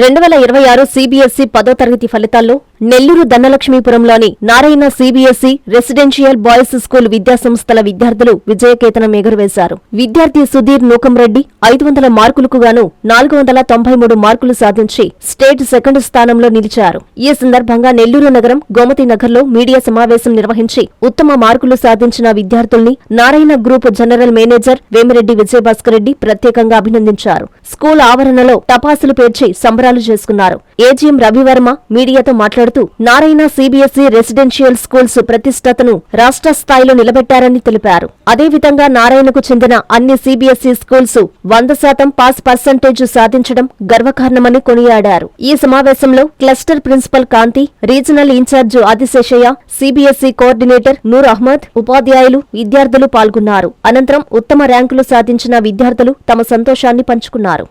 2026 CBSE 10వ తరగతి ఫలితాల్లో నెల్లూరు ధనలక్ష్మీపురంలోని Narayana CBSE residential boys school విద్యాసంస్థల విద్యార్థులు విజయకేతనం ఎగురవేశారు. విద్యార్థి సుధీర్ నూకంరెడ్డి 500 మార్కులకు గాను 493 మార్కులు సాధించి స్టేట్ సెకండ్ స్థానంలో నిలిచారు. ఈ సందర్భంగా నెల్లూరు నగరం గోమతి నగర్లో మీడియా సమావేశం నిర్వహించి ఉత్తమ మార్కులు సాధించిన విద్యార్థుల్ని Narayana group general manager Vemireddy Vijayabhaskar Reddy ప్రత్యేకంగా అభినందించారు. స్కూల్ ఆవరణలో టపాసులు పేర్చి సంబరాలు చేసుకున్నారు. ఏజీఎం రవివర్మ మీడియాతో మాట్లాడుతూ నారాయణ సిబిఎస్ఈ రెసిడెన్షియల్ స్కూల్స్ ప్రతిష్టతను రాష్ట్ర స్థాయిలో నిలబెట్టారని తెలిపారు. అదేవిధంగా నారాయణకు చెందిన అన్ని సిబిఎస్ఈ స్కూల్స్ 100% పాస్ పర్సెంటేజ్ సాధించడం గర్వకారణమని కొనియాడారు. ఈ సమావేశంలో cluster principal Kanti, regional in charge Adiseshaiah, CBSE coordinator Noor Ahmed, ఉపాధ్యాయులు, విద్యార్థులు పాల్గొన్నారు. అనంతరం ఉత్తమ ర్యాంకులు సాధించిన విద్యార్థులు తమ సంతోషాన్ని పంచుకున్నారు.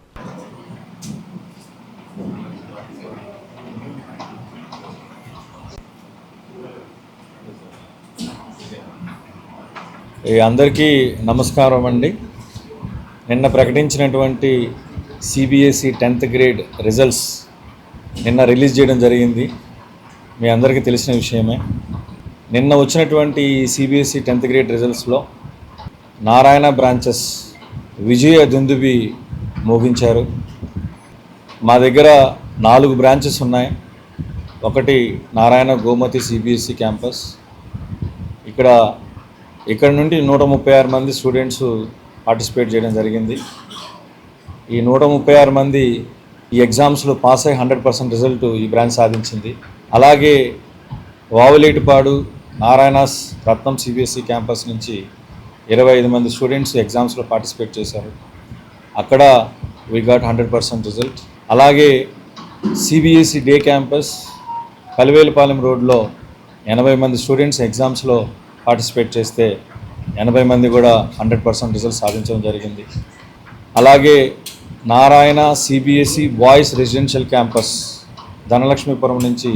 అందరికీ నమస్కారం అండి. నిన్న ప్రకటించినటువంటి సిబిఎస్ఈ 10th గ్రేడ్ రిజల్ట్స్ నిన్న రిలీజ్ చేయడం జరిగింది. మీ అందరికీ తెలిసిన విషయమే. నిన్న వచ్చినటువంటి సిబిఎస్ఈ 10th గ్రేడ్ రిజల్ట్స్లో నారాయణ బ్రాంచెస్ విజయ దుందుబి మోగించారు. మా దగ్గర 4 బ్రాంచెస్ ఉన్నాయి. ఒకటి నారాయణ గోమతి సిబిఎస్ఈ క్యాంపస్. ఇక్కడ నుండి 136 మంది స్టూడెంట్స్ పార్టిసిపేట్ చేయడం జరిగింది. ఈ 136 మంది ఈ ఎగ్జామ్స్లో పాస్ అయ్యి 100% రిజల్ట్ ఈ బ్రాంచ్ సాధించింది. అలాగే వావులేటిపాడు నారాయణస్ రత్నం సిబిఎస్ఈ క్యాంపస్ నుంచి 25 మంది స్టూడెంట్స్ ఎగ్జామ్స్లో పార్టిసిపేట్ చేశారు. అక్కడ వీ గాట్ 100% రిజల్ట్. అలాగే సిబిఎస్ఈ డే క్యాంపస్ పలివేలుపాలెం రోడ్లో 80 మంది స్టూడెంట్స్ ఎగ్జామ్స్లో పార్టిసిపేట్ చేస్తే 80 మంది కూడా 100% రిజల్ట్ సాధించడం జరిగింది. అలాగే Narayana CBSE boys residential campus Dhanalakshmipuram నుంచి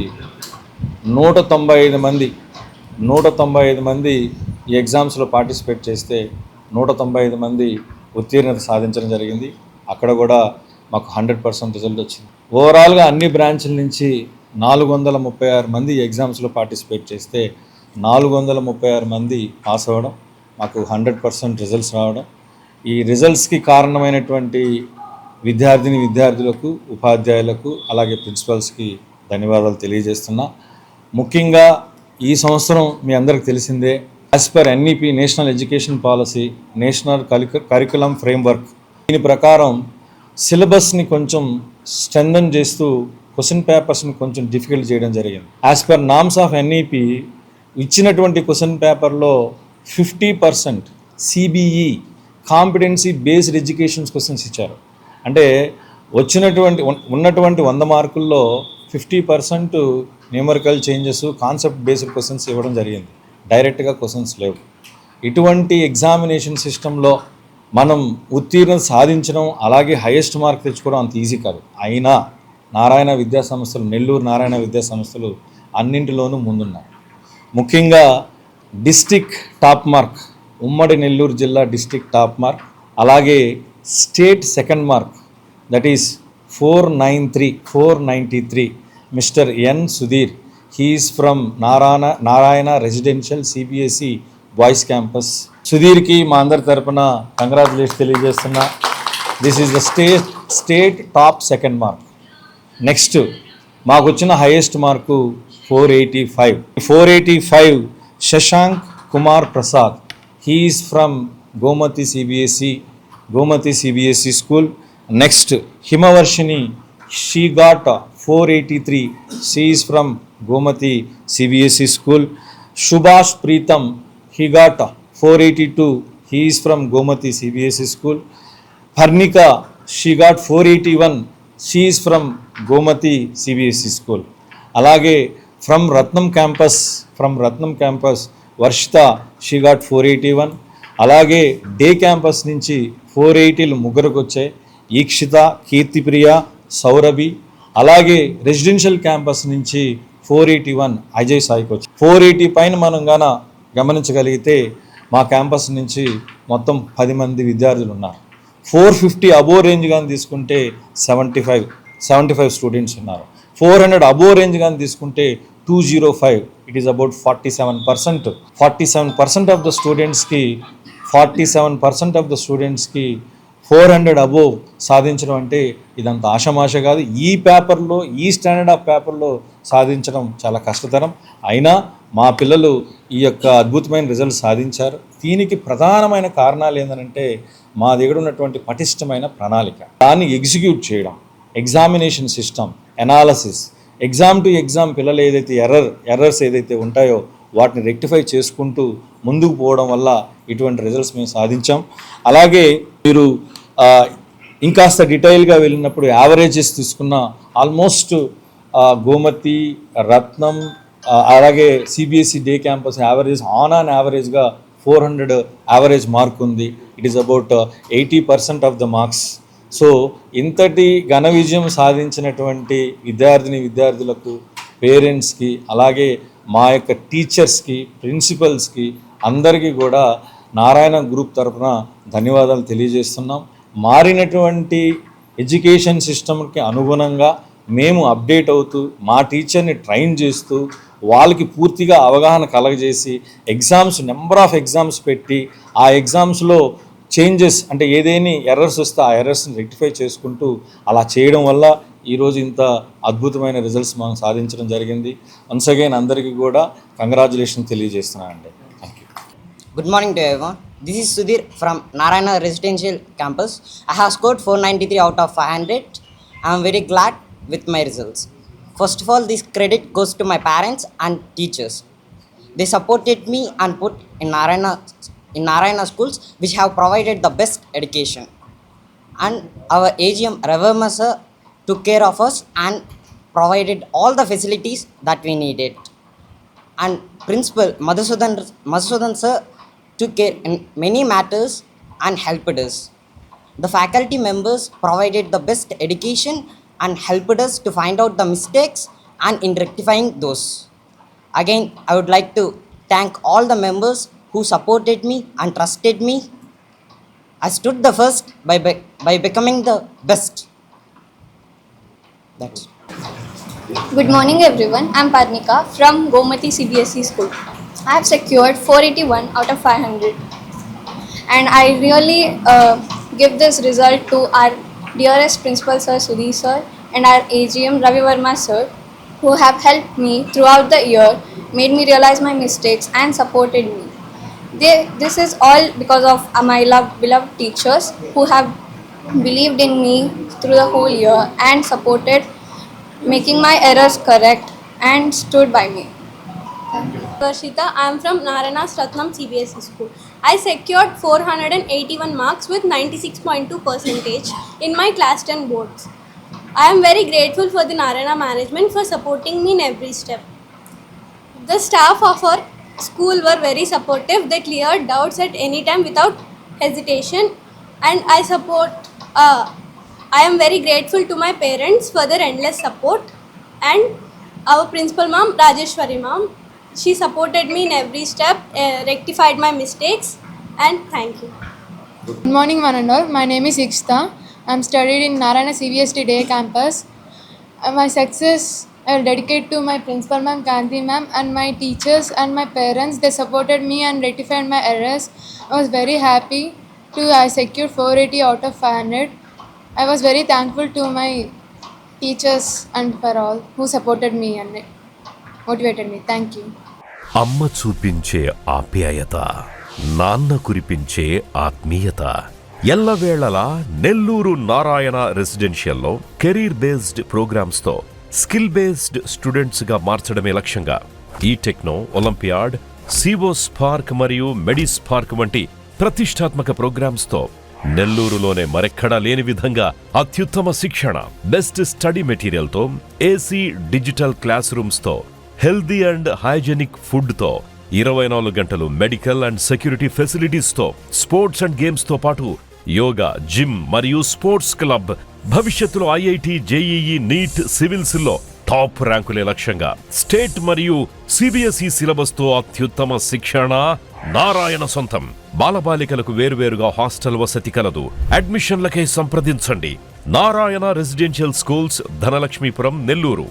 195 మంది ఈ ఎగ్జామ్స్లో పార్టిసిపేట్ చేస్తే 195 మంది ఉత్తీర్ణత సాధించడం జరిగింది. అక్కడ కూడా మాకు 100% రిజల్ట్ వచ్చింది. ఓవరాల్గా అన్ని బ్రాంచ్ల నుంచి 436 మంది ఎగ్జామ్స్లో పార్టిసిపేట్ చేస్తే 436 మంది పాస్ అవ్వడం, మాకు 100% రిజల్ట్స్ రావడం. ఈ రిజల్ట్స్కి కారణమైనటువంటి విద్యార్థులకు, ఉపాధ్యాయులకు, అలాగే ప్రిన్సిపల్స్కి ధన్యవాదాలు తెలియజేస్తున్నా. ముఖ్యంగా ఈ సంవత్సరం మీ అందరికి తెలిసిందే, as per NEP national education policy, national curriculum framework, దీని ప్రకారం సిలబస్ని కొంచెం స్ట్రెంథన్ చేస్తూ క్వశ్చన్ పేపర్స్ని కొంచెం డిఫికల్ట్ చేయడం జరిగింది. As per norms of NEP ఇచ్చినటువంటి క్వశ్చన్ పేపర్లో 50% CBE competency based educations questions ఇచ్చారు. అంటే ఉన్నటువంటి 100 మార్కుల్లో 50% numerical changes, concept based questions ఇవ్వడం జరిగింది. డైరెక్ట్గా క్వశ్చన్స్ లేవు. ఇటువంటి ఎగ్జామినేషన్ సిస్టంలో మనం ఉత్తీర్ణత సాధించడం, అలాగే హైయెస్ట్ మార్క్ తెచ్చుకోవడం అంత ఈజీ కాదు. అయినా నారాయణ విద్యాసంస్థలు, నెల్లూరు నారాయణ విద్యాసంస్థలు అన్నింటిలోనూ ముందున్నారు. ముఖ్యంగా డిస్ట్రిక్ట్ టాప్ మార్క్, ఉమ్మడి నెల్లూరు జిల్లా డిస్ట్రిక్ట్ టాప్ మార్క్, అలాగే state second mark, that is 493 mister N Sudheer. He is from Narayana residential CBSE boys campus. సుధీర్కి మా అందరి తరపున కంగ్రాచులేషన్ తెలియజేస్తున్నా. This is the state top second mark. Next మాకు వచ్చిన highest mark 485 Shashank Kumar Prasad. He is from Gomathi CBSE school. Next Himavarshini, she got 483. She is from Gomathi CBSE school. Subhash Preetham, he got 482. He is from Gomathi CBSE school. Parnika, she got 481. She is from Gomathi CBSE school. అలాగే from Ratnam campus Varshitha, she got 481. అలాగే day campus నుంచి 480లు ముగ్గురికి వచ్చాయి. ఈక్షిత, కీర్తిప్రియ, సౌరభి. అలాగే residential campus నుంచి 481 అజయ్ సాయికి వచ్చాయి. 480 పైన మనం గమనించగలిగితే మా క్యాంపస్ నుంచి మొత్తం 10 మంది విద్యార్థులు ఉన్నారు. 450 అబోవ్ రేంజ్ కానీ తీసుకుంటే 75. 75 స్టూడెంట్స్ ఉన్నారు. 400 అబోవ్ రేంజ్ కానీ తీసుకుంటే 205, it is about 47%. 47% of the స్టూడెంట్స్కి 400 అబోవ్ సాధించడం అంటే ఇదంత ఆషమాష కాదు. ఈ పేపర్లో, ఈ స్టాండర్డ్ ఆఫ్ పేపర్లో సాధించడం చాలా కష్టతరం. అయినా మా పిల్లలు ఈ యొక్క అద్భుతమైన రిజల్ట్ సాధించారు. దీనికి ప్రధానమైన కారణాలు ఏంటంటే మా దగ్గర ఉన్నటువంటి పటిష్టమైన ప్రణాళిక, దాన్ని ఎగ్జిక్యూట్ చేయడం, examination system, analysis, exam to exam పిల్లలు ఏదైతే ఎర్రర్స్ ఏదైతే ఉంటాయో వాటిని రెక్టిఫై చేసుకుంటూ ముందుకు పోవడం వల్ల ఇటువంటి రిజల్ట్స్ మేము సాధించాం. అలాగే మీరు ఇంకాస్త డీటెయిల్గా వెళ్ళినప్పుడు యావరేజెస్ తీసుకున్న ఆల్మోస్ట్ గోమతి, రత్నం, అలాగే సిబిఎస్ఈ డే క్యాంపస్ యావరేజ్గా 400 యావరేజ్ మార్క్ ఉంది. It is about 80% of the marks. So ఇంతటి ఘన విజయం సాధించినటువంటి విద్యార్థులకు, పేరెంట్స్కి, అలాగే మా యొక్క టీచర్స్కి, ప్రిన్సిపల్స్కి అందరికీ కూడా నారాయణ గ్రూప్ తరఫున ధన్యవాదాలు తెలియజేస్తున్నాం. మారినటువంటి ఎడ్యుకేషన్ సిస్టమ్కి అనుగుణంగా మేము అప్డేట్ అవుతూ, మా టీచర్ని ట్రైన్ చేస్తూ, వాళ్ళకి పూర్తిగా అవగాహన కలగజేసి, నెంబర్ ఆఫ్ ఎగ్జామ్స్ పెట్టి, ఆ ఎగ్జామ్స్లో చేంజెస్ అంటే ఏదైనా ఎర్రర్స్ వస్తే ఆ ఎర్రర్స్ని రెక్టిఫై చేసుకుంటూ అలా చేయడం వల్ల ఈరోజు ఇంత అద్భుతమైన రిజల్ట్స్ మనం సాధించడం జరిగింది. వన్స్ అగైన్ అందరికీ కూడా కంగ్రాచులేషన్ తెలియజేస్తున్నానండి. Thank you. Good morning to everyone. This is Sudhir from Narayana Residential Campus. I have scored 493 out of 500. I am very glad with my results. First of all, this credit goes to my parents and teachers. They supported me and put in Narayana schools, which have provided the best education. And our AGM Ravarma sir took care of us and provided all the facilities that we needed. And Principal Madhusudan sir took care in many matters and helped us. The faculty members provided the best education and helped us to find out the mistakes and in rectifying those. Again, I would like to thank all the members who supported me and trusted me. I stood the first by becoming the best. That's it. Good morning everyone, I am Parnika from Gomati CBSE school. I have secured 481 out of 500 and I really give this result to our dearest principal sir Sudhir sir and our AGM Ravi Verma sir, who have helped me throughout the year, made me realize my mistakes and supported me. This is all because of my beloved teachers who have believed in me through the whole year and supported making my errors correct and stood by me. Varshita, I am from Narayana Ratnam CBSE school. I secured 481 marks with 96.2% in my class 10 boards. I am very grateful for the Narayana management for supporting me in every step. The staff of our school were very supportive. They cleared doubts at any time without hesitation, and I am very grateful to my parents for their endless support, and our principal ma'am, Rajeshwari ma'am, she supported me in every step, rectified my mistakes, and thank you. Good morning one and all. My name is Ikshita. I am studied in Narayana CBSE Day Campus. My success I will dedicate to my principal ma'am, Kanti ma'am, and my teachers and my parents. They supported me and rectified my errors. I was very happy I secured 480 out of 500. I was very thankful to my teachers and for all who supported me and motivated me. Thank you. అమ్మ చూపించే ఆప్యాయత, నాన్న కురిపించే ఆత్మీయత. ఎల్లవేళలా నెల్లూరు నారాయణ రెసిడెన్షియల్లో career based ప్రోగ్రామ్స్తో skill based స్టూడెంట్స్గా మార్చడమే లక్ష్యంగా ఈ టెక్నో, ఒలింపియాడ్, సివో స్పార్క్ మరియు మెడి స్పార్క్ వంటి ప్రతిష్టాత్మక ప్రోగ్రామ్స్తో నెల్లూరులోనే మరెక్కడా లేని విధంగా అత్యుత్తమ శిక్షణ, బెస్ట్ స్టడీ మెటీరియల్తో, ఏసీ డిజిటల్ క్లాస్ రూమ్స్తో, హెల్దీ అండ్ హైజెనిక్ ఫుడ్తో, 24 గంటలు మెడికల్ అండ్ సెక్యూరిటీ ఫెసిలిటీస్తో, స్పోర్ట్స్ అండ్ గేమ్స్తో పాటు యోగా, జిమ్ మరియు స్పోర్ట్స్ క్లబ్, భవిష్యత్తులో ఐఐటి, జేఈఈ, నీట్, సివిల్స్లో టాప్ ర్యాంకులే లక్ష్యంగా స్టేట్ మరియు సిబిఎస్ఈ సిలబస్తో అత్యుత్తమ శిక్షణ నారాయణ సొంతం. బాలబాలికలకు వేరువేరుగా హాస్టల్ వసతి కలదు. అడ్మిషన్లకై సంప్రదించండి నారాయణ రెసిడెన్షియల్ స్కూల్స్ ధనలక్ష్మీపురం నెల్లూరు.